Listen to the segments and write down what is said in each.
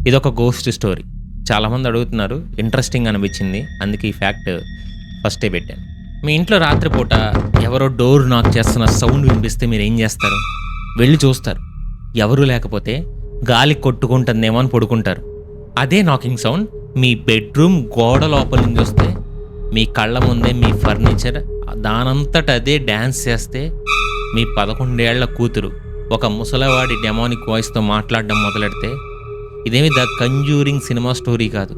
ఇదొక ghost story. చాలామంది అడుగుతున్నారు, ఇంట్రెస్టింగ్ అనిపించింది, అందుకే ఈ ఫ్యాక్ట్ ఫస్టే పెట్టాను. మీ ఇంట్లో రాత్రిపూట ఎవరో డోర్ నాక్ చేస్తున్న సౌండ్ వినిపిస్తే మీరు ఏం చేస్తారు? వెళ్ళి చూస్తారు. ఎవరూ లేకపోతే గాలి కొట్టుకుంటుందేమో అని పడుకుంటారు. అదే నాకింగ్ సౌండ్ మీ బెడ్రూమ్ గోడ లోపల నుంచి వస్తే, మీ కళ్ళ ముందే మీ ఫర్నిచర్ దానంతట అదే డ్యాన్స్ చేస్తే, మీ 11 ఏళ్ల కూతురు ఒక ముసలవాడి డెమానిక్ వాయిస్తో మాట్లాడడం మొదలెడితే, ఇదేమి ద కంజూరింగ్ సినిమా స్టోరీ కాదు.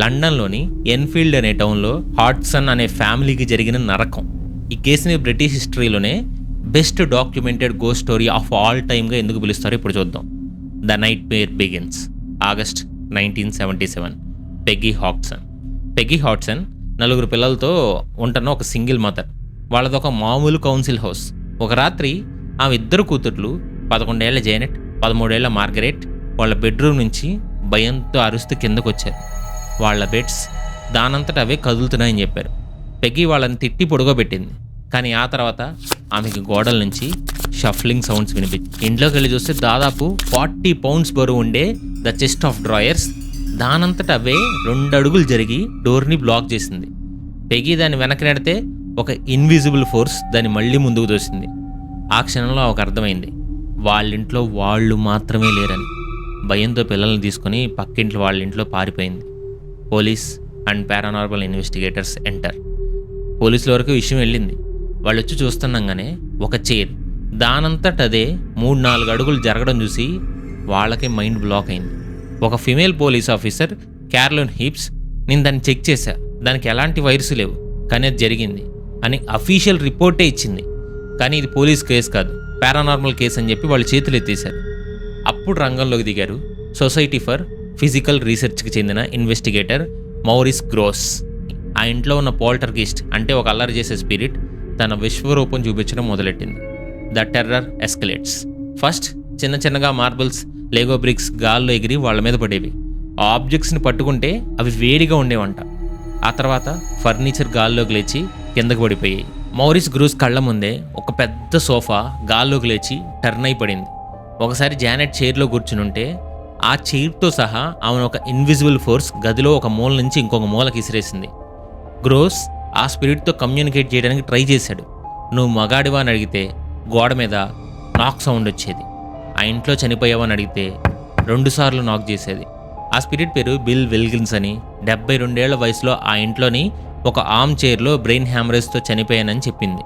లండన్లోని ఎన్ఫీల్డ్ అనే టౌన్లో హాడ్సన్ అనే ఫ్యామిలీకి జరిగిన నరకం. ఈ కేసుని బ్రిటిష్ హిస్టరీలోనే best documented ghost story of all టైమ్గా ఎందుకు పిలుస్తారో ఇప్పుడు చూద్దాం. The nightmare begins. August 1977. Peggy Hodgson 4 పిల్లలతో ఉంటున్న ఒక సింగిల్ మదర్. వాళ్ళదొక మామూలు కౌన్సిల్ హౌస్. ఒక రాత్రి ఆమె 2 కూతుర్లు 11 ఏళ్ల జేనెట్, 13 ఏళ్ల మార్గరెట్ వాళ్ళ బెడ్రూమ్ నుంచి భయంతో అరుస్తూ కిందకు వచ్చారు. వాళ్ళ బెడ్స్ దానంతట అవే కదులుతున్నాయని చెప్పారు. పెగ్గీ వాళ్ళని తిట్టి పొడుగోబెట్టింది. కానీ ఆ తర్వాత ఆమెకి గోడల నుంచి షఫ్లింగ్ సౌండ్స్ వినిపించి ఇంట్లోకి వెళ్ళి చూస్తే దాదాపు 40 పౌండ్స్ బరువు ఉండే ద చెస్ట్ ఆఫ్ డ్రాయర్స్ దానంతట అవే 2 అడుగులు జరిగి డోర్ని బ్లాక్ చేసింది. పెగ్గీ దాన్ని వెనక్కి నెడితే ఒక ఇన్విజిబుల్ ఫోర్స్ దాన్ని మళ్ళీ ముందుకు తోసింది. ఆ క్షణంలో ఆమెకు అర్థమైంది, వాళ్ళింట్లో వాళ్ళు మాత్రమే లేరని. భయంతో పిల్లల్ని తీసుకుని పక్కింట్లో వాళ్ళ ఇంట్లో పారిపోయింది. Police and paranormal investigators enter. పోలీసుల వరకు విషయం వెళ్ళింది. వాళ్ళు వచ్చి చూస్తున్నాగానే ఒక చైర్ దానంతట అదే 3-4 అడుగులు జరగడం చూసి వాళ్ళకి మైండ్ బ్లాక్ అయింది. ఒక female police officer Caroline heaps, నేను దాన్ని చెక్ చేశా, దానికి ఎలాంటి వైరస్ లేవు, కానీ అది జరిగింది అని అఫీషియల్ రిపోర్టే ఇచ్చింది. కానీ ఇది పోలీస్ కేసు కాదు, పారానార్మల్ కేసు అని చెప్పి వాళ్ళు చేతులు ఎత్తేశారు. అప్పుడు రంగంలోకి దిగారు సొసైటీ ఫర్ ఫిజికల్ రీసెర్చ్కి చెందిన ఇన్వెస్టిగేటర్ మౌరిస్ గ్రోస్. ఆ ఇంట్లో ఉన్న పోల్టర్గిస్ట్ అంటే ఒక అల్లరి చేసే స్పిరిట్ తన విశ్వరూపం చూపించడం మొదలెట్టింది. The terror escalates. ఫస్ట్ చిన్నగా మార్బుల్స్, లేగో బ్రిక్స్ గాల్లో ఎగిరి వాళ్ళ మీద పడేవి. ఆ ఆబ్జెక్ట్స్ని పట్టుకుంటే అవి వేడిగా ఉండేవంట. ఆ తర్వాత ఫర్నిచర్ గాల్లోకి లేచి కిందకు పడిపోయాయి. మౌరిస్ గ్రూస్ కళ్ళ ముందే ఒక పెద్ద సోఫా గాల్లోకి లేచి టర్న్ అయి పడింది. ఒకసారి జానెట్ చైర్లో కూర్చునుంటే ఆ చైర్తో సహా ఆమెను ఒక ఇన్విజిబుల్ ఫోర్స్ గదిలో ఒక మూల నుంచి ఇంకొక మూలకి ఇసిరేసింది. గ్రోస్ ఆ స్పిరిట్తో కమ్యూనికేట్ చేయడానికి ట్రై చేశాడు. నువ్వు మగాడివా అని అడిగితే గోడ మీద నాక్ సౌండ్ వచ్చేది. ఆ ఇంట్లో చనిపోయావని అడిగితే 2 సార్లు నాక్ చేసేది. ఆ స్పిరిట్ పేరు బిల్ విల్కిన్స్ అని. 72 ఏళ్ల వయసులో ఆ ఇంట్లోని ఒక ఆర్మ్ చైర్లో బ్రెయిన్ హ్యామరేజ్తో చనిపోయానని చెప్పింది.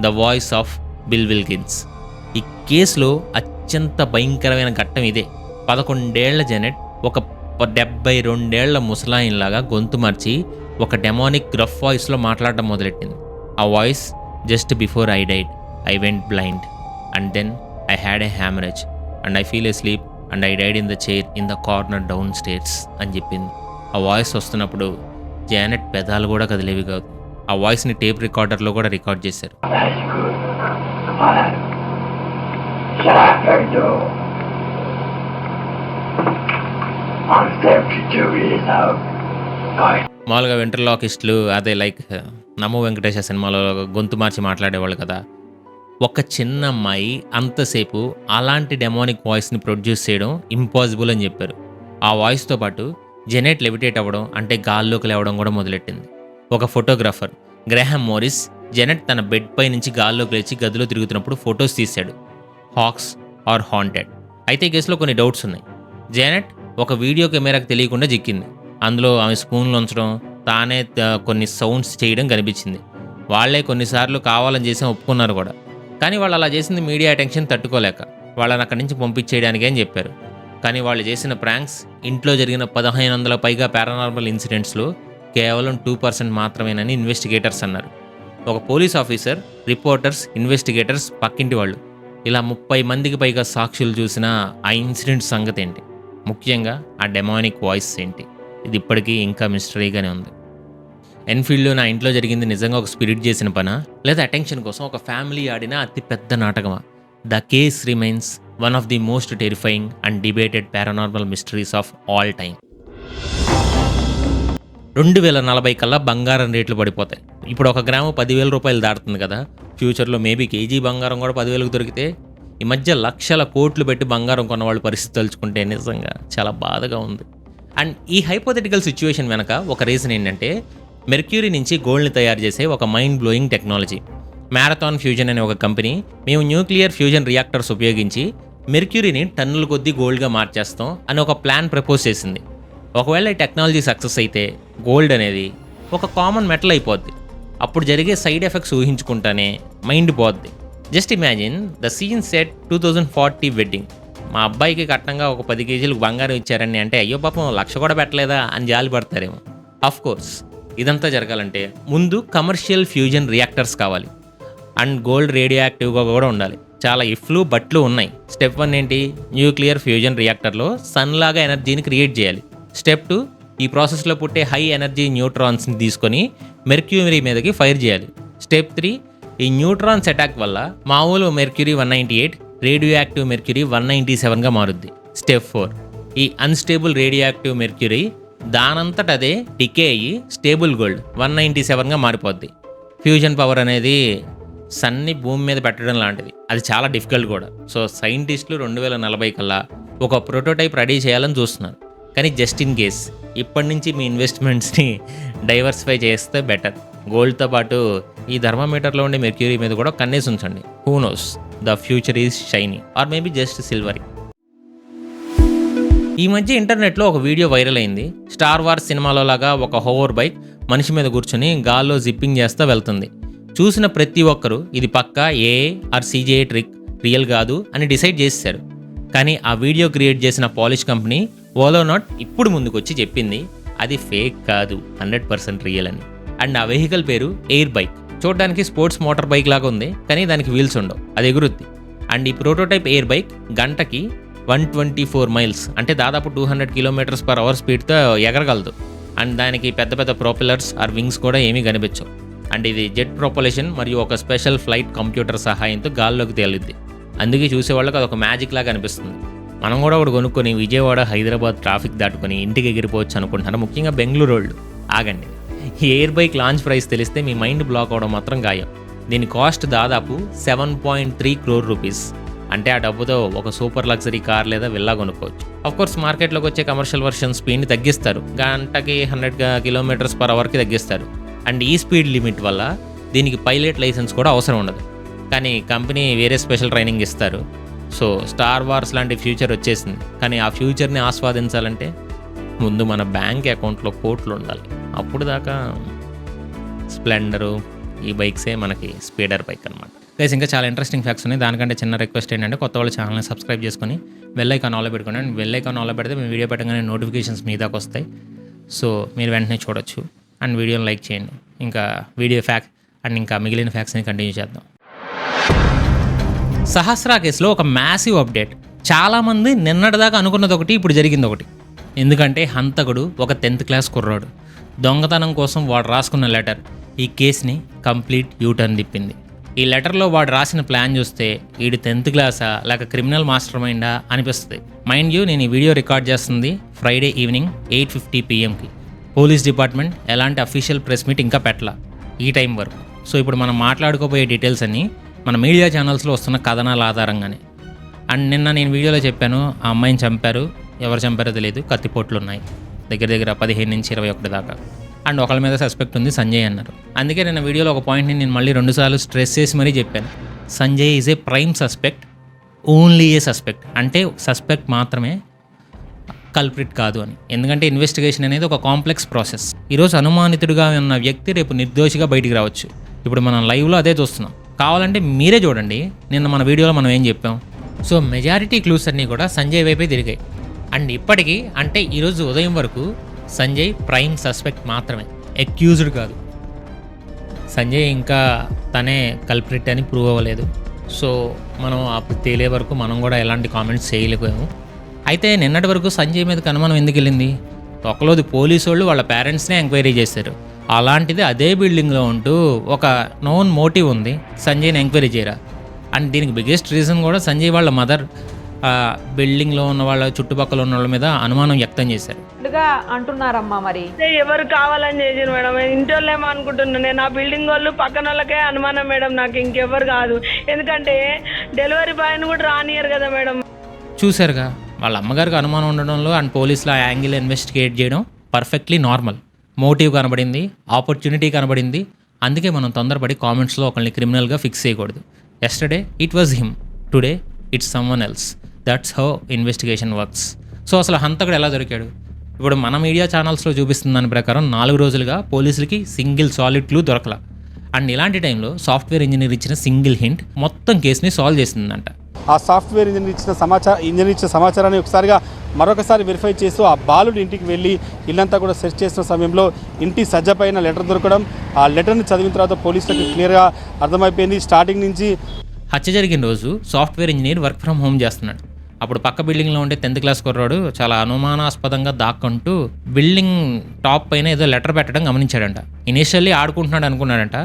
The voice of bill Wilkins. ఈ కేసులో అత్యంత భయంకరమైన ఘట్టం ఇదే. 11 ఏళ్ల జెనెట్ ఒక 72 ఏళ్ల ముసలాయిన్లాగా గొంతు మార్చి ఒక డెమానిక్ రఫ్ వాయిస్లో మాట్లాడడం మొదలెట్టింది. ఆ voice, just before I died I went blind and then I had a haemorrhage and I feel asleep and I died in the chair in the corner downstairs అని చెప్పింది. ఆ voice వస్తున్నప్పుడు Janet పెదాలు కూడా కదిలేవి కాదు. ఆ వాయిస్ని tape రికార్డర్లో కూడా రికార్డ్ చేశారు. మామూలుగా వెంట్రలాకిస్టులు అదే లైక్ నమో వెంకటేశ సినిమాలో గొంతు మార్చి మాట్లాడేవాళ్ళు కదా. ఒక చిన్న అమ్మాయి అంతసేపు అలాంటి డెమానిక్ వాయిస్ని ప్రొడ్యూస్ చేయడం ఇంపాసిబుల్ అని చెప్పారు. ఆ వాయిస్తో పాటు జెనెట్ లెవిటేట్ అవ్వడం అంటే గాల్లోకి లేవడం కూడా మొదలెట్టింది. ఒక ఫోటోగ్రాఫర్ గ్రాహం మోరిస్ జెనెట్ తన బెడ్ పై నుంచి గాల్లోకి లేచి గదిలో తిరుగుతున్నప్పుడు ఫొటోస్ తీశాడు. హాక్స్ ఆర్ హాంటెడ్. అయితే ఈ కేసులో కొన్ని డౌట్స్ ఉన్నాయి. జెనెట్ ఒక వీడియో కెమెరాకి తెలియకుండా చిక్కింది. అందులో ఆమె స్పూన్లు ఉంచడం, తానే కొన్ని సౌండ్స్ చేయడం కనిపించింది. వాళ్లే కొన్నిసార్లు కావాలని చేసి ఒప్పుకున్నారు కూడా. కానీ వాళ్ళు అలా చేసింది మీడియా అటెన్షన్ తట్టుకోలేక వాళ్ళని అక్కడి నుంచి పంపించేయడానికి అని చెప్పారు. కానీ వాళ్ళు చేసిన ప్రాంక్స్ ఇంట్లో జరిగిన 1500 పైగా పారానార్మల్ ఇన్సిడెంట్స్లో కేవలం 2% మాత్రమేనని ఇన్వెస్టిగేటర్స్ అన్నారు. ఒక పోలీస్ ఆఫీసర్, రిపోర్టర్స్, ఇన్వెస్టిగేటర్స్, పక్కింటి వాళ్ళు ఇలా 30 మందికి పైగా సాక్షులు చూసిన ఆ ఇన్సిడెంట్ సంగతి ఏంటి, ముఖ్యంగా ఆ డెమానిక్ వాయిస్ ఏంటి, ఇది ఇప్పటికీ ఇంకా మిస్టరీగానే ఉంది. ఎన్ఫీల్డ్లో నా ఇంట్లో జరిగింది నిజంగా ఒక స్పిరిట్ చేసిన పనా, లేదా అటెన్షన్ కోసం ఒక ఫ్యామిలీ ఆడిన అతి పెద్ద నాటకమా? The case remains one of the most terrifying and debated paranormal mysteries of all time. 2040 కల్లా బంగారం రేట్లు పడిపోతాయి. ఇప్పుడు 1 గ్రాము 10,000 రూపాయలు దాటుతుంది కదా. ఫ్యూచర్లో మేబీ కేజీ బంగారం కూడా 10,000కు దొరికితే ఈ మధ్య లక్షల కోట్లు పెట్టి బంగారం కొన్నవాళ్ళ పరిస్థితి తలుచుకుంటే నిజంగా చాలా బాధగా ఉంది. అండ్ ఈ హైపోథెటికల్ సిచ్యువేషన్ వెనక ఒక రీజన్ ఏంటంటే మెర్క్యూరీ నుంచి గోల్డ్ని తయారు చేసే ఒక mind blowing technology. Marathon fusion అనే ఒక కంపెనీ మేము న్యూక్లియర్ ఫ్యూజన్ రియాక్టర్స్ ఉపయోగించి మెర్క్యూరీని టన్నుల కొద్దీ గోల్డ్గా మార్చేస్తాం అని ఒక ప్లాన్ ప్రపోజ్ చేసింది. ఒకవేళ ఈ టెక్నాలజీ సక్సెస్ అయితే గోల్డ్ అనేది ఒక కామన్ మెటల్ అయిపోద్ది. అప్పుడు జరిగే సైడ్ ఎఫెక్ట్స్ ఊహించుకుంటానే మైండ్ పోద్ది. Just imagine the scene set 2040 wedding. మా అబ్బాయికి కట్నంగా ఒక 10 కేజీలు బంగారం ఇచ్చారని అంటే అయ్యో పాపం 1,00,000 కూడా పెట్టలేదా అని జాలి పడతారేమో. కోర్స్ ఇదంతా జరగాలంటే ముందు కమర్షియల్ ఫ్యూజన్ రియాక్టర్స్ కావాలి. అండ్ గోల్డ్ రేడియో యాక్టివ్గా కూడా ఉండాలి. చాలా ఇఫ్లు బట్లు ఉన్నాయి. స్టెప్ 1 ఏంటి? న్యూక్లియర్ ఫ్యూజన్ రియాక్టర్లో సన్ లాగా ఎనర్జీని క్రియేట్ చేయాలి. స్టెప్ 2 ఈ ప్రాసెస్లో పుట్టే హై ఎనర్జీ న్యూట్రాన్స్ని తీసుకొని మెర్క్యూరీ మీదకి ఫైర్ చేయాలి. స్టెప్ 3 ఈ న్యూట్రాన్స్ అటాక్ వల్ల మామూలు మెర్క్యూరీ 198 రేడియో యాక్టివ్ మెర్క్యూరీ 197గా మారుద్ది. స్టెప్ 4 ఈ అన్స్టేబుల్ రేడియో యాక్టివ్ మెర్క్యూరీ దానంతట అదే డికే అయ్యి స్టేబుల్ గోల్డ్ 197గా మారిపోద్ది. ఫ్యూజన్ పవర్ అనేది సన్ని భూమి మీద పెట్టడం లాంటిది. అది చాలా డిఫికల్ట్ కూడా. సో సైంటిస్టులు 2040 కల్లా ఒక ప్రోటోటైప్ రెడీ చేయాలని చూస్తున్నారు. కానీ జస్ట్ ఇన్ కేస్ ఇప్పటి నుంచి మీ ఇన్వెస్ట్మెంట్స్ని డైవర్సిఫై చేస్తే బెటర్. గోల్డ్తో పాటు ఈ థర్మామీటర్లో ఉండే మెర్క్యూరీ మీద కూడా కన్నేసి ఉంచండి. Who knows, the future is shiny or maybe just silvery. ఈ మధ్య ఇంటర్నెట్లో ఒక వీడియో వైరల్ అయింది. స్టార్ వార్స్ సినిమాలో లాగా ఒక హోవర్ బైక్ మనిషి మీద కూర్చొని గాల్లో జిప్పింగ్ చేస్తూ వెళ్తుంది. చూసిన ప్రతి ఒక్కరూ ఇది పక్కా ఏఏ ఆర్ CGI ట్రిక్, రియల్ కాదు అని డిసైడ్ చేశారు. కానీ ఆ వీడియో క్రియేట్ చేసిన పాలిష్ కంపెనీ ఓలోనాట్ ఇప్పుడు ముందుకొచ్చి చెప్పింది అది ఫేక్ కాదు, 100% రియల్ అని. అండ్ ఆ వెహికల్ పేరు ఎయిర్ బైక్. చూడడానికి స్పోర్ట్స్ మోటార్ బైక్ లాగా ఉంది, కానీ దానికి వీల్స్ ఉండవు, అది ఎగురుద్ది. అండ్ ఈ ప్రోటోటైప్ ఎయిర్ బైక్ గంటకి 124 మైల్స్ అంటే దాదాపు 200 km/h స్పీడ్తో ఎగరగలదు. అండ్ దానికి పెద్ద పెద్ద ప్రొపెల్లర్స్ ఆర్ వింగ్స్ కూడా ఏమీ కనిపించవు. అండ్ ఇది జెట్ ప్రొపల్షన్ మరియు ఒక స్పెషల్ ఫ్లైట్ కంప్యూటర్ సహాయంతో గాల్లోకి తేలుద్ది. అందుకే చూసేవాళ్ళకి అదొక మ్యాజిక్ లాగా అనిపిస్తుంది. మనం కూడా ఒకటి కొనుక్కొని విజయవాడ హైదరాబాద్ ట్రాఫిక్ దాటుకొని ఇంటికి ఎగిరిపోవచ్చు అనుకుంటున్నారు, ముఖ్యంగా బెంగళూరు వాళ్ళు. ఆగండి, ఈ ఎయిర్ బైక్ లాంచ్ ప్రైస్ తెలిస్తే మీ మైండ్ బ్లాక్ అవడం మాత్రం ఖాయం. దీని కాస్ట్ దాదాపు 7.3 crore రూపీస్. అంటే ఆ డబ్బుతో ఒక సూపర్ లగ్జరీ కార్ లేదా విల్లా కొనుక్కోవచ్చు. కోర్స్ మార్కెట్లోకి వచ్చే కమర్షియల్ వర్షన్ స్పీడ్ని తగ్గిస్తారు, గంటకి 100 km/h తగ్గిస్తారు. అండ్ ఈ స్పీడ్ లిమిట్ వల్ల దీనికి పైలట్ లైసెన్స్ కూడా అవసరం ఉండదు. కానీ కంపెనీ వేరే స్పెషల్ ట్రైనింగ్ ఇస్తారు. సో స్టార్ వార్స్ లాంటి ఫ్యూచర్ వచ్చేసింది. కానీ ఆ ఫ్యూచర్ని ఆస్వాదించాలంటే ముందు మన బ్యాంక్ అకౌంట్లో కోట్లు ఉండాలి. అప్పుడు దాకా స్ప్లెండరు ఈ బైక్సే మనకి స్పీడర్ బైక్ అనమాట. గైస్ ఇంకా చాలా ఇంట్రెస్టింగ్ ఫ్యాక్ట్స్ ఉన్నాయి. దానికంటే చిన్న రిక్వెస్ట్ ఏంటంటే కొత్త వాళ్ళు ఛానల్ని సబ్స్క్రైబ్ చేసుకొని బెల్ ఐకాన్ ఆన్లో పెట్టుకోండి. అండ్ బెల్ ఐకాన్ ఆన్లో పెడితే మేము వీడియో పెట్టగానే నోటిఫికేషన్స్ మీ దాకా వస్తాయి. సో మీరు వెంటనే చూడొచ్చు. అండ్ వీడియోని లైక్ చేయండి. ఇంకా వీడియో ఫ్యాక్ట్ అండ్ ఇంకా మిగిలిన ఫ్యాక్ట్స్ని కంటిన్యూ చేద్దాం. సహస్రా కేసులో ఒక మ్యాసివ్ అప్డేట్. చాలామంది నిన్నటిదాకా అనుకున్నది ఒకటి, ఇప్పుడు జరిగింది ఒకటి. ఎందుకంటే హంతకుడు ఒక 10th క్లాస్ కుర్రాడు. దొంగతనం కోసం వాడు రాసుకున్న లెటర్ ఈ కేసుని కంప్లీట్ యూటర్న్ తిప్పింది. ఈ లెటర్లో వాడు రాసిన ప్లాన్ చూస్తే వీడు 10th క్లాసా లేక క్రిమినల్ మాస్టర్ మైండా అనిపిస్తుంది. మైండ్ యూ, నేను ఈ వీడియో రికార్డ్ చేస్తుంది Friday evening 8:50 PM. Police department ఎలాంటి అఫీషియల్ ప్రెస్ మీట్ ఇంకా పెట్టలా ఈ టైం వరకు. సో ఇప్పుడు మనం మాట్లాడుకోబోయే డీటెయిల్స్ అన్నీ మన మీడియా ఛానల్స్లో వస్తున్న కథనాల ఆధారంగానే. అండ్ నిన్న నేను వీడియోలో చెప్పాను ఆ అమ్మాయిని చంపారు, ఎవరు చంపారో తెలియదు, కత్తిపోట్లు ఉన్నాయి దగ్గర 15 నుంచి 21 దాకా. అండ్ ఒకళ్ళ మీద సస్పెక్ట్ ఉంది, సంజయ్ అన్నారు. అందుకే నిన్న వీడియోలో ఒక పాయింట్ని నేను మళ్ళీ 2 సార్లు స్ట్రెస్ చేసి మరీ చెప్పాను. Sanjay is a prime suspect, only A suspect. అంటే సస్పెక్ట్ మాత్రమే, కల్ప్రిట్ కాదు అని. ఎందుకంటే ఇన్వెస్టిగేషన్ అనేది ఒక కాంప్లెక్స్ ప్రాసెస్. ఈరోజు అనుమానితుడిగా ఉన్న వ్యక్తి రేపు నిర్దోషిగా బయటికి రావచ్చు. ఇప్పుడు మనం లైవ్లో అదే చూస్తున్నాం. కావాలంటే మీరే చూడండి నిన్న మన వీడియోలో మనం ఏం చెప్పాం. సో మెజారిటీ క్లూస్ అన్నీ కూడా సంజయ్ వైపే తిరిగాయి. అండ్ ఇప్పటికీ అంటే ఈరోజు ఉదయం వరకు సంజయ్ ప్రైమ్ సస్పెక్ట్ మాత్రమే, అక్యూజ్డ్ కాదు. సంజయ్ ఇంకా తనే కల్ప్రిట్ అని ప్రూవ్ అవ్వలేదు. సో మనం తేలే వరకు మనం కూడా ఎలాంటి కామెంట్స్ చేయలేకపోయాము. అయితే నిన్నటి వరకు సంజయ్ మీదకి అనుమానం ఎందుకు వెళ్ళింది? ఒకలోది పోలీసు వాళ్ళు వాళ్ళ పేరెంట్స్నే ఎంక్వైరీ చేశారు. అలాంటిది అదే బిల్డింగ్లో ఉంటూ ఒక నోన్ మోటివ్ ఉంది, సంజయ్ని ఎంక్వైరీ చేయరా. అండ్ దీనికి బిగ్గెస్ట్ రీజన్ కూడా సంజయ్ వాళ్ళ మదర్ బిల్డింగ్లో ఉన్న వాళ్ళ చుట్టుపక్కల ఉన్న వాళ్ళ మీద అనుమానం వ్యక్తం చేశారు. అంటే చేసినట్టుగా అంటున్నారమ్మా. మరి ఎవరు కావాలని చేసారు మేడం, ఇంటి వాళ్ళు ఏమో అనుకుంటున్నాను నేను. ఆ బిల్డింగ్ వాళ్ళు పక్కన వాళ్ళకే అనుమానం మేడం, నాకు ఇంకెవరు కాదు. ఎందుకంటే డెలివరీ బాయ్ని కూడా రానియరు కదా మేడం. చూశారుగా, వాళ్ళ అమ్మగారికి అనుమానం ఉండడంలో అండ్ పోలీసులు ఆ యాంగిల్ ఇన్వెస్టిగేట్ చేయడం పర్ఫెక్ట్లీ నార్మల్. మోటివ్ కనబడింది, ఆపర్చునిటీ కనబడింది. అందుకే మనం తొందరపడి కామెంట్స్లో ఒకరిని క్రిమినల్గా ఫిక్స్ చేయకూడదు. Yesterday it was him, today it's someone else. That's how investigation works. So అసలు హంతకుడు ఎలా దొరికాడు? ఇప్పుడు మన మీడియా ఛానల్స్లో చూపిస్తున్న దాని ప్రకారం 4 రోజులుగా పోలీసులకి సింగిల్ సాలిడ్ క్లూ దొరకల. అండ్ ఇలాంటి టైంలో సాఫ్ట్వేర్ ఇంజనీర్ ఇచ్చిన సింగిల్ హింట్ మొత్తం కేసుని సాల్వ్ చేసిందంట. ఆ సాఫ్ట్వేర్ ఇంజనీర్ ఇచ్చిన సమాచారాన్ని ఒకసారిగా మరొకసారి వెరిఫై చేస్తూ ఆ బాలుడి ఇంటికి వెళ్ళి ఇల్లంతా కూడా సెర్చ్ చేసిన సమయంలో ఇంటి సజ్జపైన లెటర్ దొరకడం, ఆ లెటర్ని చదివిన తర్వాత పోలీసులకు క్లియర్గా అర్థమైపోయింది. స్టార్టింగ్ నుంచి హత్య జరిగిన రోజు software engineer work from home చేస్తున్నాడు. అప్పుడు పక్క బిల్డింగ్లో ఉండే 10th క్లాస్ కుర్రాడు చాలా అనుమానాస్పదంగా దాక్కుంటూ బిల్డింగ్ టాప్ పైన ఏదో లెటర్ పెట్టడం గమనించాడంట. ఇనిషియల్లీ ఆడుకుంటున్నాడు అనుకున్నాడంట,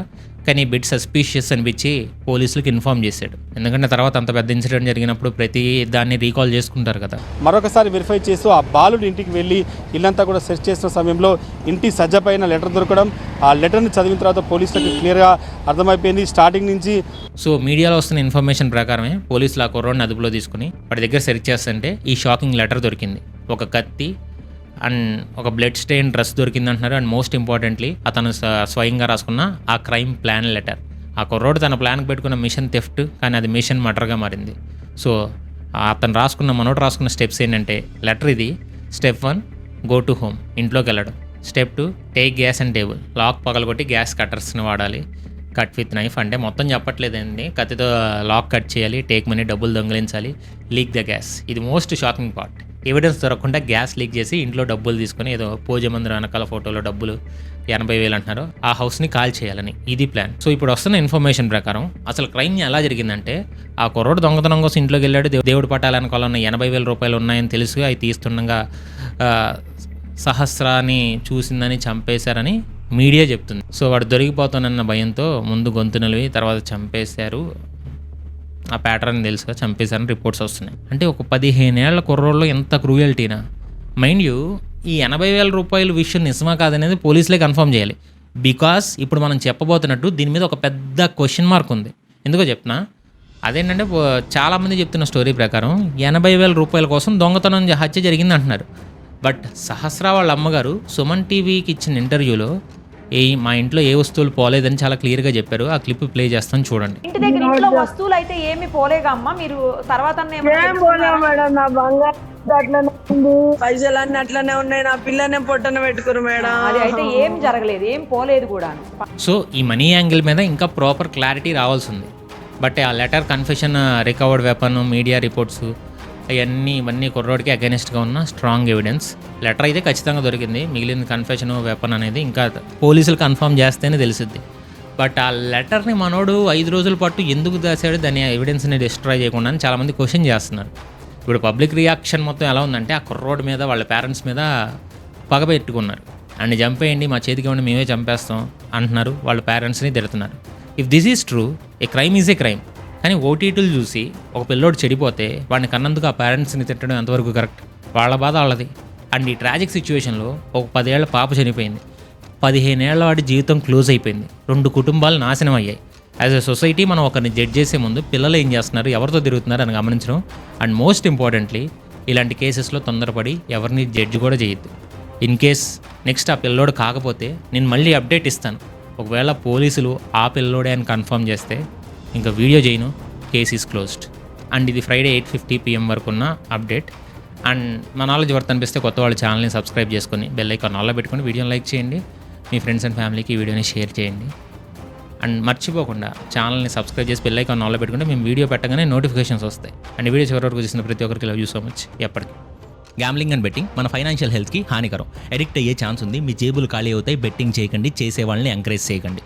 కానీ బిట్ సస్పీషియస్ అనిపించి పోలీసులకు ఇన్ఫార్మ్ చేశాడు. ఎందుకంటే తర్వాత అంత పెద్ద ఇన్సిడెంట్ జరిగినప్పుడు ప్రతి దాన్ని రీకాల్ చేసుకుంటారు కదా. మరొకసారి వెరిఫై చేస్తూ ఆ బాలుడి ఇంటికి వెళ్ళి ఇల్లంతా కూడా సెర్చ్ చేసిన సమయంలో ఇంటి సజ్జపైన లెటర్ దొరకడం, ఆ లెటర్ని చదివిన తర్వాత పోలీసులకు క్లియర్గా అర్థమైపోయింది. స్టార్టింగ్ నుంచి సో మీడియాలో వస్తున్న ఇన్ఫర్మేషన్ ప్రకారమే పోలీసులు ఆ కుర్రోడ్ని అదుపులో తీసుకుని వాడి దగ్గర సెర్చ్ చేస్తుంటే ఈ షాకింగ్ లెటర్ దొరికింది. ఒక కత్తి అండ్ ఒక బ్లడ్ స్టెయిన్ డ్రెస్ దొరికింది అంటున్నారు. అండ్ మోస్ట్ ఇంపార్టెంట్లీ అతను స్వయంగా రాసుకున్న ఆ క్రైమ్ ప్లాన్ లెటర్. ఆ కుర్రోడు తన ప్లాన్కి పెట్టుకున్న మిషన్ థెఫ్ట్, కానీ అది మిషన్ మర్డర్గా మారింది. సో అతను మనోడు రాసుకున్న స్టెప్స్ ఏంటంటే, లెటర్ ఇది. స్టెప్ 1 గో టు హోమ్, ఇంట్లోకి వెళ్ళడం. Step 2 take gas and table, lock పగలగొట్టి గ్యాస్ కట్టర్స్ని వాడాలి. కట్ విత్ నైఫ్ అంటే మొత్తం చెప్పట్లేదండి, కత్తితో లాక్ కట్ చేయాలి. టేక్ మనీ, డబ్బులు దొంగిలించాలి. లీక్ ద గ్యాస్, ఇది మోస్ట్ షాకింగ్ పార్ట్. ఎవిడెన్స్ దొరకకుండా గ్యాస్ లీక్ చేసి ఇంట్లో డబ్బులు తీసుకొని ఏదో పూజ మందిరం వెనకాల ఫోటోలో డబ్బులు 80,000 అంటున్నారు, ఆ హౌస్ని కాల్ చేయాలని ఇది ప్లాన్. సో ఇప్పుడు వస్తున్న ఇన్ఫర్మేషన్ ప్రకారం అసలు క్రైమ్ ఎలా జరిగిందంటే, ఆ కుర్రోడు దొంగతనం కోసం ఇంట్లోకి వెళ్ళాడు. దేవుడి పట్టాల వెనకాల ఉన్న 80,000 రూపాయలు ఉన్నాయని తెలుసు. అవి తీస్తుండగా సహస్రాన్ని చూసిందని చంపేశారని మీడియా చెప్తుంది. సో వాడు దొరికిపోతానన్న భయంతో ముందు గొంతు నిలివి, తర్వాత చంపేశారు. ఆ ప్యాటర్న్ తెలుసుగా, చంపేశారని రిపోర్ట్స్ వస్తున్నాయి. అంటే ఒక 15 ఏళ్ల కుర్రోళ్ళు ఎంత క్రూయల్టీనా. మైండ్ యూ, ఈ 80,000 రూపాయల విషయం నిజమా కాదనేది పోలీసులే కన్ఫర్మ్ చేయాలి. బికాస్ ఇప్పుడు మనం చెప్పబోతున్నట్టు దీని మీద ఒక పెద్ద క్వశ్చన్ మార్క్ ఉంది. ఎందుకో చెప్తున్నా, అదేంటంటే చాలామంది చెప్తున్న స్టోరీ ప్రకారం 80,000 రూపాయల కోసం దొంగతనం హత్య జరిగింది అంటున్నారు. బట్ సహస్రా వాళ్ళ అమ్మగారు సుమన్ టీవీకి ఇచ్చిన ఇంటర్వ్యూలో మా ఇంట్లో ఏ వస్తువులు పోలేదని చాలా క్లియర్గా చెప్పారు. ఆ క్లిప్ ప్లే చేస్తాను చూడండి. ఇంటి దగ్గర ఇంట్లో వస్తువులు అయితే ఏమి పోలేగా అమ్మా? మీరు తర్వాత మేడం నా బంగారు అట్లనే ఉంది, పైసలు అన్ని అట్లనే ఉన్నాయి, నా పిల్లనే పొట్టన పెట్టుకురు మేడం. అది అయితే ఏం జరగలేదు, ఏం పోలేదు కూడా. సో ఈ మనీ యాంగిల్ మీద ఇంకా ప్రాపర్ క్లారిటీ రావాల్సి ఉంది. బట్ ఆ letter, confession, recovered weapon, media reports ఇవన్నీ కుర్రోడికి అగెనిస్ట్గా ఉన్న స్ట్రాంగ్ ఎవిడెన్స్. లెటర్ అయితే ఖచ్చితంగా దొరికింది. మిగిలిన కన్ఫెషన్, వెపన్ అనేది ఇంకా పోలీసులు కన్ఫర్మ్ చేస్తేనే తెలిసిద్ది. బట్ ఆ లెటర్ని మనోడు 5 రోజుల పాటు ఎందుకు దాచాడు, దాని ఎవిడెన్స్ని డిస్ట్రాయ్ చేయకుండా అని చాలామంది క్వశ్చన్ చేస్తున్నారు. ఇప్పుడు పబ్లిక్ రియాక్షన్ మొత్తం ఎలా ఉందంటే, ఆ కుర్రోడ్ మీద, వాళ్ళ పేరెంట్స్ మీద పగ పెట్టుకున్నారు. అండ్ చంపేయండి, మా చేతికి ఇవ్వండి, మేమే చంపేస్తాం అంటున్నారు. వాళ్ళ పేరెంట్స్ని తిడుతున్నారు. If this is true, A crime is a crime. కానీ ఓటీటీలు చూసి ఒక పిల్లోడు చెడిపోతే వాడిని కన్నందుకు ఆ పేరెంట్స్ని తిట్టడం ఎంతవరకు కరెక్ట్? వాళ్ళ బాధ వాళ్ళది. అండ్ ఈ ట్రాజిక్ సిచ్యువేషన్లో ఒక 10 ఏళ్ల పాప చనిపోయింది, 15 ఏళ్ల వాడి జీవితం క్లోజ్ అయిపోయింది, 2 కుటుంబాలు నాశనం అయ్యాయి. యాజ్ ఎ సొసైటీ మనం ఒకరిని జడ్జ్ చేసే ముందు పిల్లలు ఏం చేస్తున్నారు, ఎవరితో తిరుగుతున్నారు అని గమనించడం. అండ్ మోస్ట్ ఇంపార్టెంట్లీ ఇలాంటి కేసెస్లో తొందరపడి ఎవరిని జడ్జ్ కూడా చేయొద్దు. ఇన్ కేస్ నెక్స్ట్ ఆ పిల్లోడు కాకపోతే నేను మళ్ళీ అప్డేట్ ఇస్తాను. ఒకవేళ పోలీసులు ఆ పిల్లోడే అని కన్ఫర్మ్ చేస్తే ఇంకా వీడియో చేయను, కేస్ ఈజ్ క్లోజ్డ్. అండ్ ఇది ఫ్రైడే 8:50 PM వరకు ఉన్న అప్డేట్. అండ్ మా నాలెడ్జ్ వర్త్ అనిపిస్తే కొత్త వాళ్ళు ఛానల్ని సబ్స్క్రైబ్ చేసుకొని బెల్ ఐకాన్ ఆన్లో పెట్టుకొని వీడియోని లైక్ చేయండి. మీ ఫ్రెండ్స్ అండ్ ఫ్యామిలీకి ఈ వీడియోని షేర్ చేయండి. అండ్ మర్చిపోకుండా ఛానల్ని సబ్స్క్రైబ్ చేసి బెల్ ఐకాన్ ఆన్లో పెట్టుకుంటే మేము వీడియో పెట్టగానే నోటిఫికేషన్స్ వస్తాయి. అండ్ వీడియో చివరి వరకు చూసిన ప్రతి ఒక్కరికి లవ్ యూ సో మచ్. ఎప్పటికీ గ్యాంబ్లింగ్ అండ్ బెట్టింగ్ మన ఫైనాన్షియల్ హెల్త్కి హానికరం. అడిక్ట్ అయ్యే ఛాన్స్ ఉంది. మీ జేబులు ఖాళీ అవుతాయి. బెట్టింగ్ చేయకండి, చేసే వాళ్ళని ఎంకరేజ్ చేయకండి.